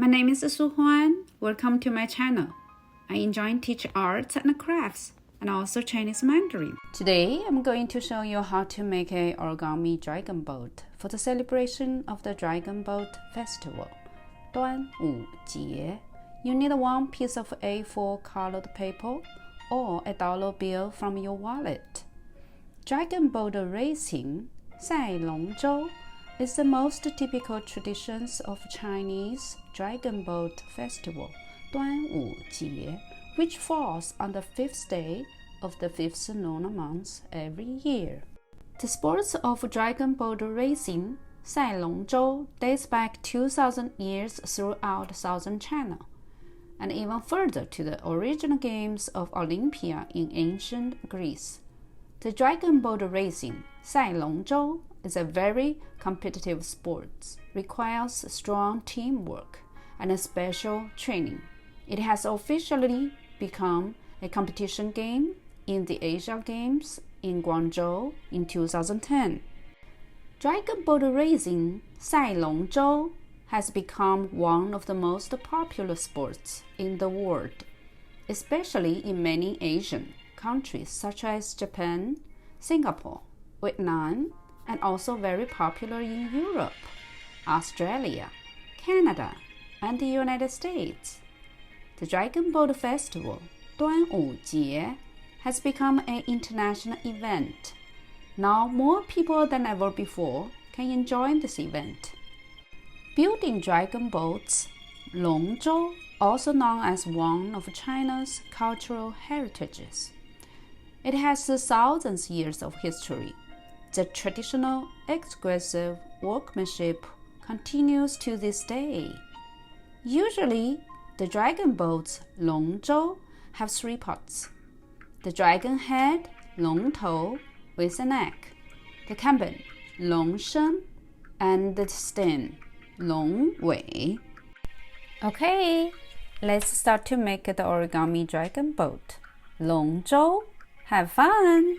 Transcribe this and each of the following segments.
My name is Suhuan. Welcome to my channel. I enjoy teaching arts and crafts and also Chinese Mandarin. Today, I'm going to show you how to make a origami dragon boat for the celebration of the Dragon Boat Festival, 端午节. You need one piece of A4 colored paper or a dollar bill from your wallet. Dragon boat racing, 赛龙舟, is the most typical traditions of Chinese Dragon Boat Festival, 端午节, which falls on the 5th day of the 5th lunar month every year. The sports of dragon boat racing, 赛龙舟, dates back 2,000 years throughout Southern China, and even further to the original games of Olympia in ancient Greece. The dragon boat racing, 赛龙舟, is a very competitive sport, requires strong teamwork and a special training. It has officially become a competition game in the Asian Games in Guangzhou in 2010. Dragon boat racing, 赛龙舟, has become one of the most popular sports in the world, especially in many Asian countries such as Japan, Singapore, Vietnam, and also very popular in Europe, Australia, Canada, and the United States. The Dragon Boat Festival, 端午节, has become an international event. Now more people than ever before can enjoy this event. Building dragon boats, 龙舟, also known as one of China's cultural heritages. It has thousands of years of history. The traditional exquisite workmanship continues to this day. Usually, the dragon boats, 龙舟, have 3 parts. The dragon head, 龙头, with an egg. The cabin, 龙身, and the stem, 龙尾. Okay, let's start to make the origami dragon boat. 龙舟, have fun!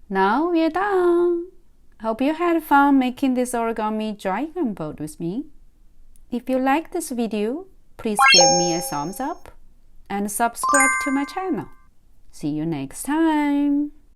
Now we're done! Hope you had fun making this origami dragon boat with me. If you like this video, please give me a thumbs up and subscribe to my channel. See you next time!